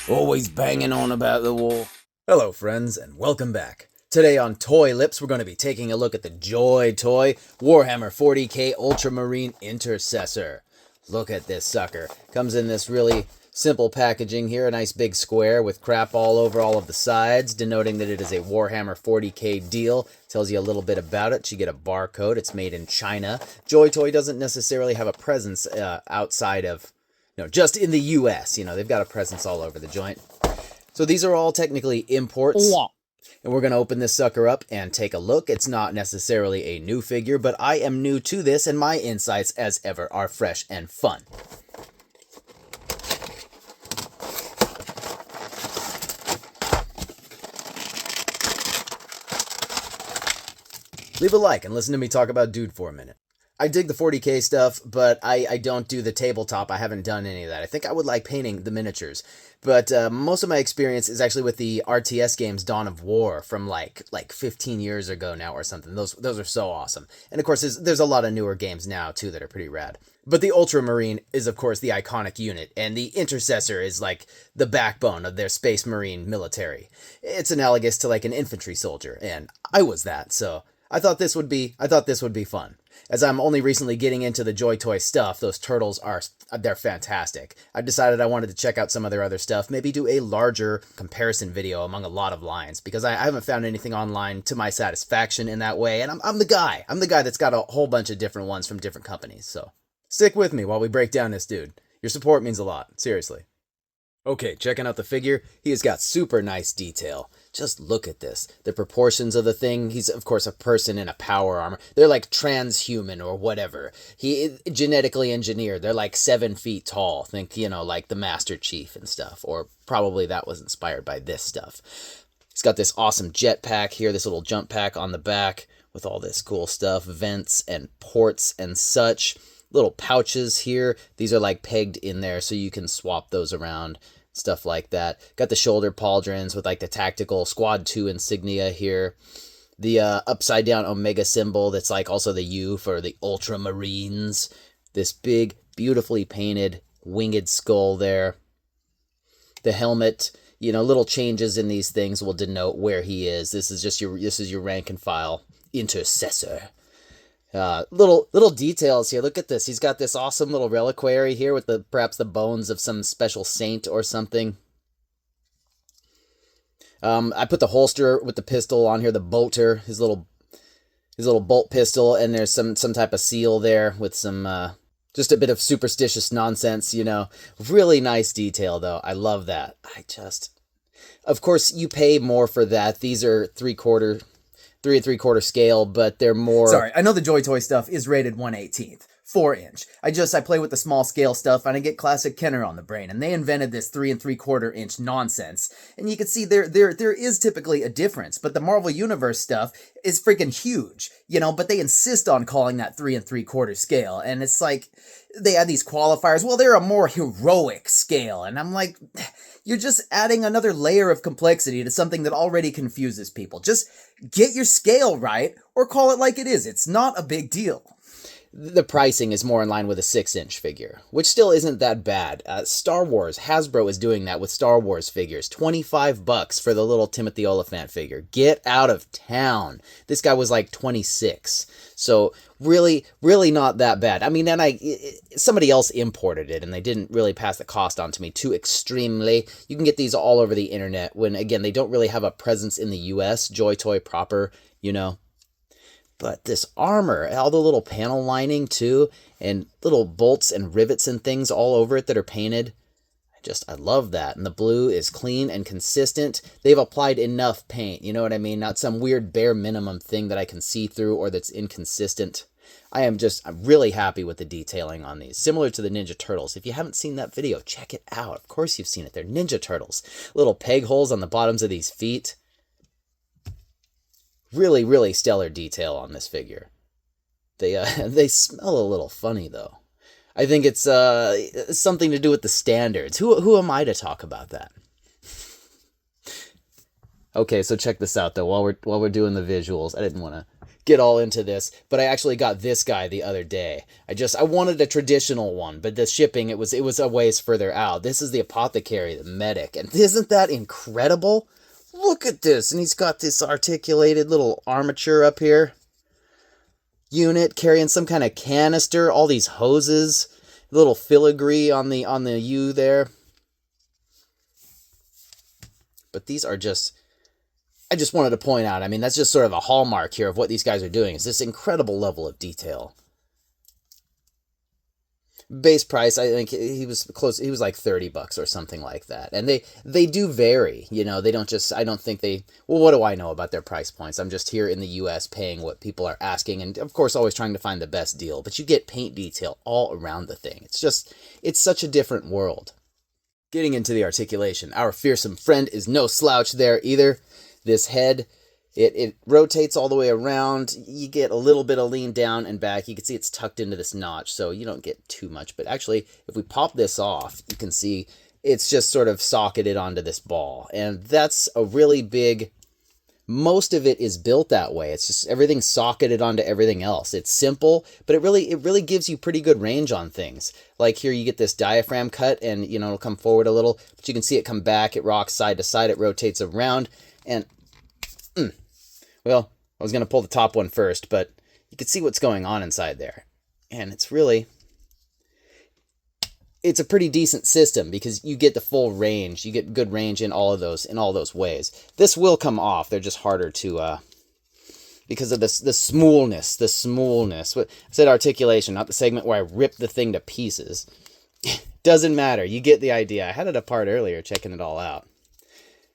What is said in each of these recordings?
Always banging on about the war. Hello friends, and welcome back. Today on Toy Lips, we're going to be taking a look at the JoyToy Warhammer 40k Ultramarine Intercessor. Look at this sucker. Comes in this really simple packaging here, a nice big square with crap all over all of the sides, denoting that it is a Warhammer 40k deal. Tells you a little bit about it. You get a barcode. It's made in China. JoyToy doesn't necessarily have a presence outside of, just in the US. They've got a presence all over the joint. So these are all technically imports. And we're going to open this sucker up and take a look. It's not necessarily a new figure, but I am new to this, and my insights, as ever, are fresh and fun. Leave a like and listen to me talk about Dude for a minute. I dig the 40k stuff, but I don't do the tabletop. I haven't done any of that. I think I would like painting the miniatures. But most of my experience is actually with the RTS games Dawn of War from like 15 years ago now or something. Those are so awesome. And of course, there's a lot of newer games now too that are pretty rad. But the Ultramarine is of course the iconic unit, and the Intercessor is like the backbone of their Space Marine military. It's analogous to like an infantry soldier, and I was that, so I thought this would be fun. As I'm only recently getting into the JoyToy stuff, those turtles they're fantastic. I decided I wanted to check out some of their other stuff, maybe do a larger comparison video among a lot of lines, because I haven't found anything online to my satisfaction in that way, and I'm the guy. I'm the guy that's got a whole bunch of different ones from different companies, so stick with me while we break down this dude. Your support means a lot, seriously. Okay, checking out the figure, he has got super nice detail. Just look at this. The proportions of the thing, he's of course a person in a power armor. They're like transhuman or whatever. He is genetically engineered. They're like 7 feet tall. Think, like the Master Chief and stuff. Or probably that was inspired by this stuff. He's got this awesome jetpack here, this little jump pack on the back with all this cool stuff, vents and ports and such. Little pouches here. These are like pegged in there so you can swap those around. Stuff like that. Got the shoulder pauldrons with like the tactical Squad 2 insignia here. The upside down Omega symbol that's like also the U for the Ultramarines. This big, beautifully painted winged skull there. The helmet, little changes in these things will denote where he is. This is your rank and file Intercessor. Little details here. Look at this. He's got this awesome little reliquary here with perhaps the bones of some special saint or something. I put the holster with the pistol on here, the bolter, his little bolt pistol, and there's some type of seal there with some just a bit of superstitious nonsense, Really nice detail though. I love that. Of course you pay more for that. These are 3 and 3/4 scale, but they're more... Sorry, I know the JoyToy stuff is rated 1/18, 4-inch. I play with the small scale stuff, and I get classic Kenner on the brain, and they invented this 3 and 3/4 inch nonsense. And you can see there is typically a difference, but the Marvel Universe stuff is freaking huge, but they insist on calling that 3 and 3/4 scale, and it's like, they add these qualifiers, well, they're a more heroic scale, and I'm like, you're just adding another layer of complexity to something that already confuses people. Just get your scale right, or call it like it is. It's not a big deal. The pricing is more in line with a 6-inch figure, which still isn't that bad. Star Wars, Hasbro is doing that with Star Wars figures. $25 for the little Timothy Oliphant figure. Get out of town. This guy was like 26. So really, really not that bad. I mean, and somebody else imported it, and they didn't really pass the cost on to me too extremely. You can get these all over the internet when, again, they don't really have a presence in the US, JoyToy proper, But this armor, all the little panel lining too, and little bolts and rivets and things all over it that are painted. I love that. And the blue is clean and consistent. They've applied enough paint, you know what I mean? Not some weird bare minimum thing that I can see through or that's inconsistent. I'm really happy with the detailing on these. Similar to the Ninja Turtles. If you haven't seen that video, check it out. Of course you've seen it. They're Ninja Turtles. Little peg holes on the bottoms of these feet. Really, really stellar detail on this figure. They smell a little funny, though. I think it's something to do with the standards. Who am I to talk about that? Okay, so check this out, though, while we're doing the visuals. I didn't want to get all into this, but I actually got this guy the other day. I wanted a traditional one, but the shipping, it was a ways further out. This is the apothecary, the medic, and isn't that incredible? Look at this, and he's got this articulated little armature up here. Unit carrying some kind of canister, all these hoses, little filigree on the U there. But these are just, I just wanted to point out, I mean, that's just sort of a hallmark here of what these guys are doing, is this incredible level of detail. Base price, I think he was close, he was like $30 or something like that. And they do vary, you know, they don't just, I don't think they, well, what do I know about their price points? I'm just here in the US paying what people are asking, and of course always trying to find the best deal, but you get paint detail all around the thing. It's just, it's such a different world. Getting into the articulation, our fearsome friend is no slouch there either. This head, it rotates all the way around. You get a little bit of lean down and back. You can see it's tucked into this notch, so you don't get too much. But actually, if we pop this off, you can see it's just sort of socketed onto this ball. And that's a really big, most of it is built that way. It's just everything's socketed onto everything else. It's simple, but it really gives you pretty good range on things. Like here you get this diaphragm cut, and you know, it'll come forward a little, but you can see it come back, it rocks side to side, it rotates around, and well, I was going to pull the top one first, but you can see what's going on inside there. And it's really, it's a pretty decent system because you get the full range. You get good range in all of those ways. This will come off. They're just harder to, because of the smoolness. I said articulation, not the segment where I rip the thing to pieces. Doesn't matter. You get the idea. I had it apart earlier, checking it all out.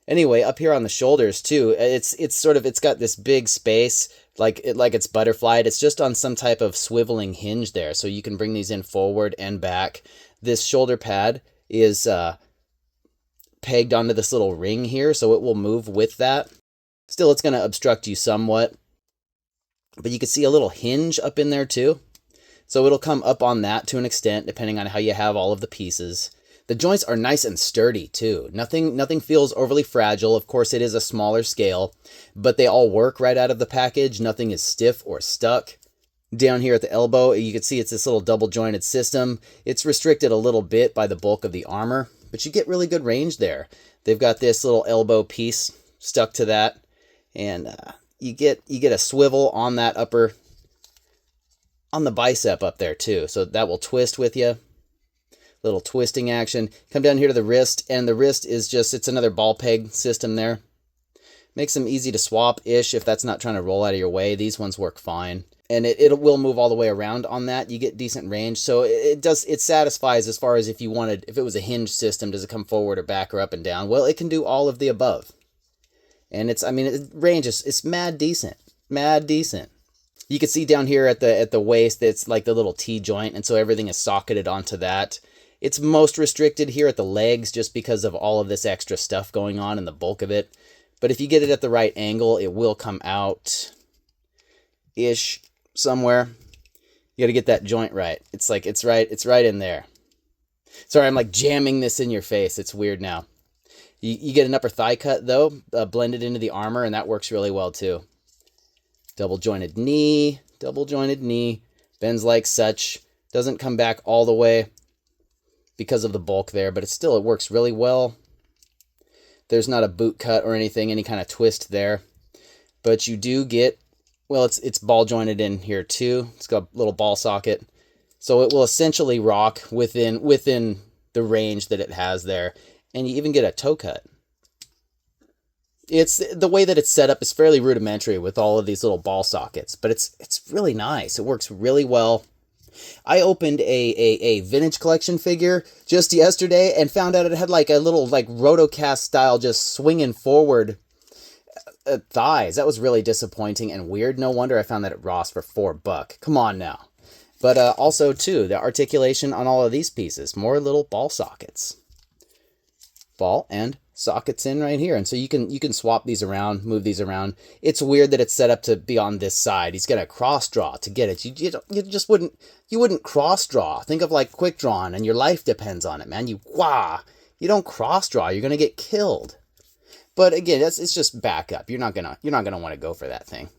Anyway, up here on the shoulders too, it's got this big space, like it's butterflied. It's just on some type of swiveling hinge there, so you can bring these in forward and back. This shoulder pad is pegged onto this little ring here, so it will move with that. Still, it's going to obstruct you somewhat, but you can see a little hinge up in there too. So it'll come up on that to an extent, depending on how you have all of the pieces. The joints are nice and sturdy too. Nothing feels overly fragile. Of course, it is a smaller scale, but they all work right out of the package. Nothing is stiff or stuck. Down here at the elbow, you can see it's this little double jointed system. It's restricted a little bit by the bulk of the armor, but you get really good range there. They've got this little elbow piece stuck to that, and you get a swivel on that on the bicep up there too, so that will twist with you. Little twisting action. Come down here to the wrist, and the wrist is just, it's another ball peg system there. Makes them easy to swap-ish if that's not trying to roll out of your way. These ones work fine. And it will move all the way around on that. You get decent range. So it satisfies as far as if it was a hinge system, does it come forward or back or up and down? Well, it can do all of the above. And range is mad decent. Mad decent. You can see down here at the waist, it's like the little T-joint, and so everything is socketed onto that. It's most restricted here at the legs just because of all of this extra stuff going on and the bulk of it. But if you get it at the right angle, it will come out-ish somewhere. You got to get that joint right. It's like, it's right in there. Sorry, I'm like jamming this in your face. It's weird now. You get an upper thigh cut though, blended into the armor, and that works really well too. Double jointed knee, bends like such. Doesn't come back all the way because of the bulk there, but it works really well. There's not a boot cut or anything, any kind of twist there. But you do get, well, it's ball jointed in here too. It's got a little ball socket. So it will essentially rock within the range that it has there. And you even get a toe cut. It's the way that it's set up is fairly rudimentary with all of these little ball sockets, but it's really nice. It works really well. I opened a vintage collection figure just yesterday and found out it had like a little like rotocast style just swinging forward thighs. That was really disappointing and weird. No wonder I found that at Ross for $4. Come on now. But also too, the articulation on all of these pieces, more little ball sockets. Ball and sockets in right here, and so you can swap these around, move these around. It's weird that it's set up to be on this side. He's gonna cross draw to get it. You just wouldn't cross draw. Think of like quick drawn, and your life depends on it, man. You don't cross draw. You're gonna get killed. But again, it's just backup. You're not gonna want to go for that thing.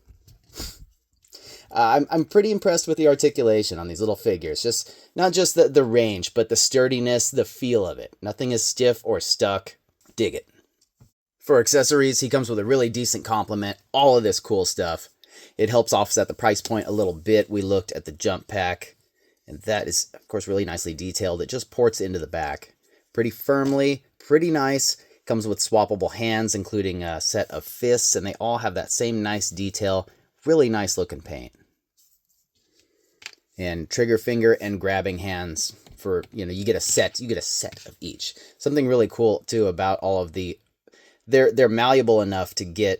I'm pretty impressed with the articulation on these little figures. Just not just the range, but the sturdiness, the feel of it. Nothing is stiff or stuck. Dig it. For accessories, he comes with a really decent complement. All of this cool stuff. It helps offset the price point a little bit. We looked at the jump pack, and that is, of course, really nicely detailed. It just ports into the back pretty firmly, pretty nice. Comes with swappable hands, including a set of fists, and they all have that same nice detail. Really nice looking paint. And trigger finger and grabbing hands for, you get a set of each. Something really cool too about all of they're malleable enough to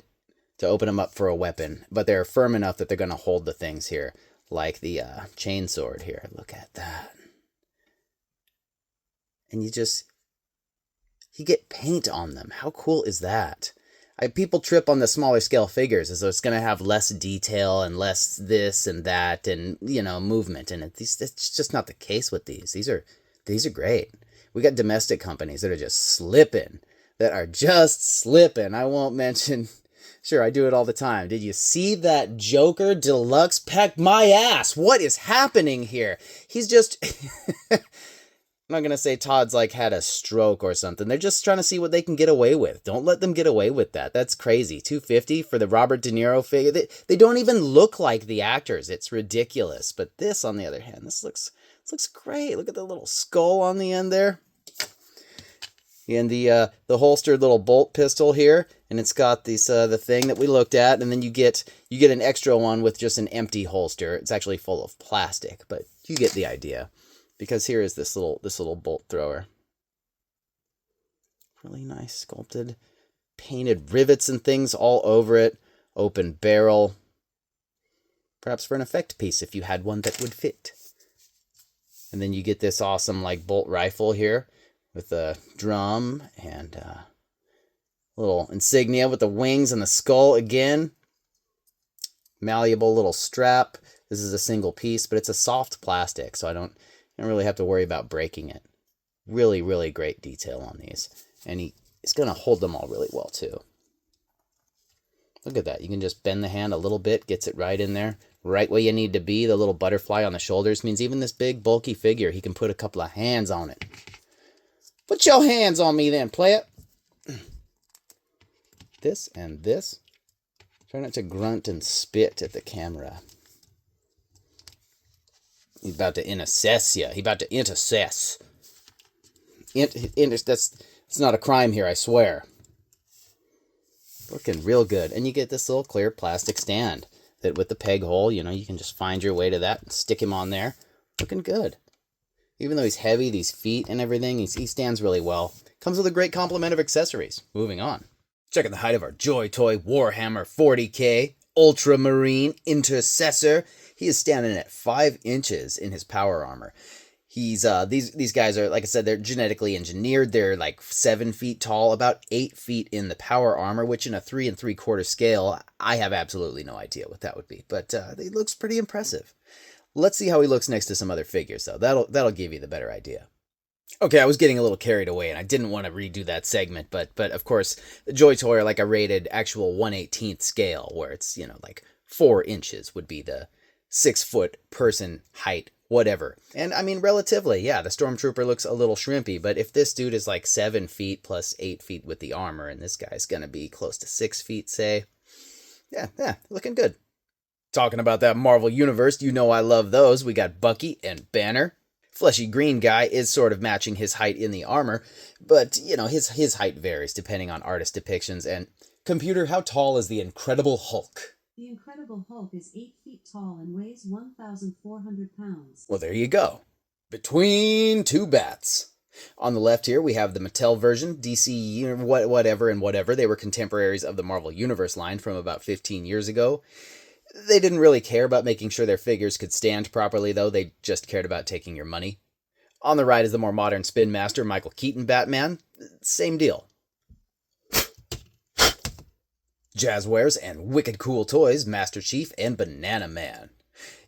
open them up for a weapon, but they're firm enough that they're going to hold the things here, like the chainsword here. Look at that. And you get paint on them. How cool is that? People trip on the smaller scale figures as though it's going to have less detail and less this and that and, movement. And it's just not the case with these. These are great. We got domestic companies that are just slipping. I won't mention... Sure, I do it all the time. Did you see that Joker Deluxe pack? My ass! What is happening here? He's just... I'm not going to say Todd's had a stroke or something. They're just trying to see what they can get away with. Don't let them get away with that. That's crazy. $250 for the Robert De Niro figure. They don't even look like the actors. It's ridiculous. But this, on the other hand, this looks great. Look at the little skull on the end there. And the holstered little bolt pistol here. And it's got the thing that we looked at. And then you get an extra one with just an empty holster. It's actually full of plastic. But you get the idea. Because here is this little bolt thrower. Really nice sculpted, painted rivets and things all over it. Open barrel. Perhaps for an effect piece if you had one that would fit. And then you get this awesome bolt rifle here with a drum and little insignia with the wings and the skull again. Malleable little strap. This is a single piece, but it's a soft plastic, so I don't really have to worry about breaking it. Really, really great detail on these. And he's going to hold them all really well, too. Look at that. You can just bend the hand a little bit, gets it right in there, right where you need to be. The little butterfly on the shoulders means even this big, bulky figure, he can put a couple of hands on it. Put your hands on me then, play it. This and this. Try not to grunt and spit at the camera. He's about to intercess you. He's about to intercess. That's not a crime here, I swear. Looking real good. And you get this little clear plastic stand that with the peg hole, you can just find your way to that and stick him on there. Looking good. Even though he's heavy, these feet and everything, he stands really well. Comes with a great complement of accessories. Moving on. Checking the height of our JoyToy Warhammer 40K Ultramarine Intercessor. He is standing at 5 inches in his power armor. He's these guys are, like I said, they're genetically engineered. They're 7 feet tall, about 8 feet in the power armor, which in a 3 3/4 scale, I have absolutely no idea what that would be. But he looks pretty impressive. Let's see how he looks next to some other figures, though. That'll give you the better idea. Okay, I was getting a little carried away, and I didn't want to redo that segment, but of course, the JoyToy are a rated actual 1/18th scale, where it's 4 inches would be the 6-foot person height, whatever. And I mean, relatively, yeah, the Stormtrooper looks a little shrimpy, but if this dude is 7 feet plus 8 feet with the armor, and this guy's gonna be close to 6 feet, say, yeah, looking good. Talking about that Marvel Universe, I love those. We got Bucky and Banner. Fleshy green guy is sort of matching his height in the armor, but, his height varies depending on artist depictions. And, computer, how tall is the Incredible Hulk? The Incredible Hulk is 8 feet tall and weighs 1,400 pounds. Well, there you go. Between two bats. On the left here, we have the Mattel version, DC, whatever. They were contemporaries of the Marvel Universe line from about 15 years ago. They didn't really care about making sure their figures could stand properly, though. They just cared about taking your money. On the right is the more modern Spin Master Michael Keaton Batman. Same deal. Jazzwares and Wicked Cool Toys Master Chief and Banana Man.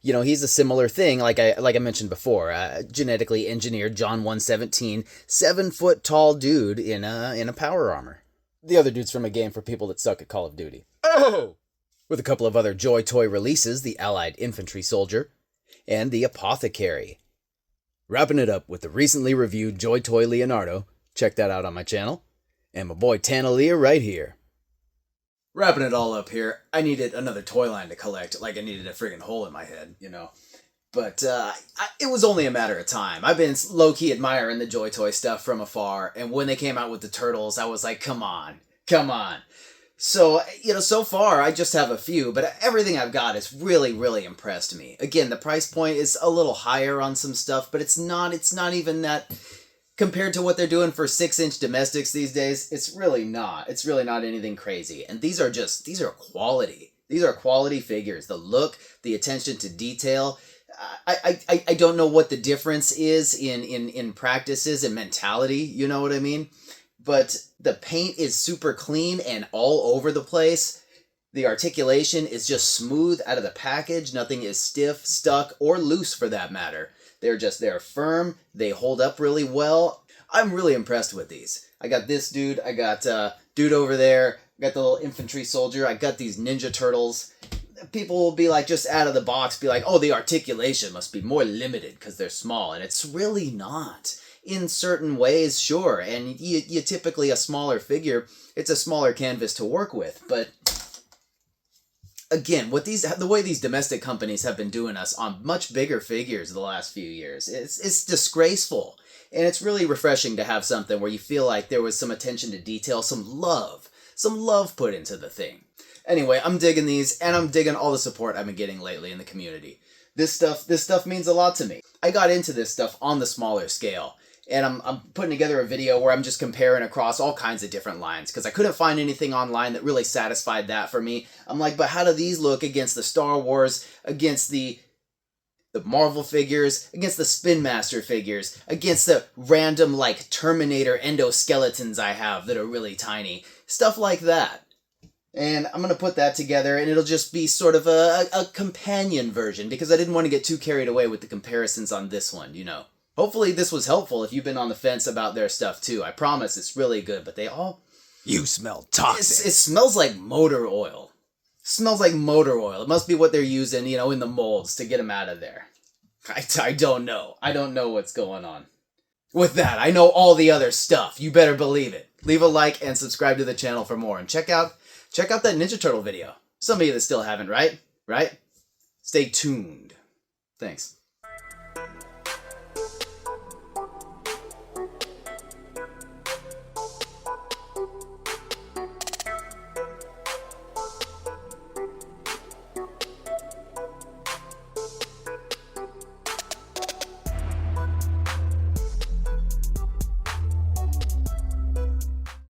He's a similar thing, like I mentioned before. Genetically engineered John 117, 7-foot tall dude in a power armor. The other dude's from a game for people that suck at Call of Duty. Oh! with a couple of other JoyToy releases, the Allied Infantry Soldier and the Apothecary. Wrapping it up with the recently reviewed JoyToy Leonardo, check that out on my channel, and my boy Tanalia right here. Wrapping it all up here, I needed another toy line to collect, like I needed a friggin' hole in my head, you know. But it was only a matter of time. I've been low-key admiring the JoyToy stuff from afar, and when they came out with the turtles, I was like, come on, come on. So, you know, so far I just have a few, but everything I've got has really, really impressed me. Again, the price point is a little higher on some stuff, but it's not even that... Compared to what they're doing for 6-inch domestics these days, it's really not. It's really not anything crazy. And these are quality. These are quality figures. The look, the attention to detail. I don't know what the difference is in practices and mentality, you know what I mean? But the paint is super clean and all over the place. The articulation is just smooth out of the package. Nothing is stiff, stuck, or loose for that matter. They're firm. They hold up really well. I'm really impressed with these. I got this dude. I got dude over there. I got the little infantry soldier. I got these Ninja Turtles. People will be like, just out of the box, be like, oh, the articulation must be more limited because they're small. And it's really not. In certain ways, sure. And you typically, a smaller figure, it's a smaller canvas to work with. But again, the way these domestic companies have been doing us on much bigger figures the last few years, it's disgraceful. And it's really refreshing to have something where you feel like there was some attention to detail, some love put into the thing. Anyway, I'm digging these, and I'm digging all the support I've been getting lately in the community. This stuff means a lot to me. I got into this stuff on the smaller scale. And I'm putting together a video where I'm just comparing across all kinds of different lines because I couldn't find anything online that really satisfied that for me. I'm like, but how do these look against the Star Wars, against the Marvel figures, against the Spin Master figures, against the random like Terminator endoskeletons I have that are really tiny, stuff like that. And I'm going to put that together, and it'll just be sort of a companion version because I didn't want to get too carried away with the comparisons on this one, you know. Hopefully this was helpful if you've been on the fence about their stuff too. I promise it's really good, but they all... You smell toxic. It smells like motor oil. It smells like motor oil. It must be what they're using, you know, in the molds to get them out of there. I don't know. I don't know what's going on. With that, I know all the other stuff. You better believe it. Leave a like and subscribe to the channel for more. And check out that Ninja Turtle video. Some of you that still haven't, right? Right? Stay tuned. Thanks.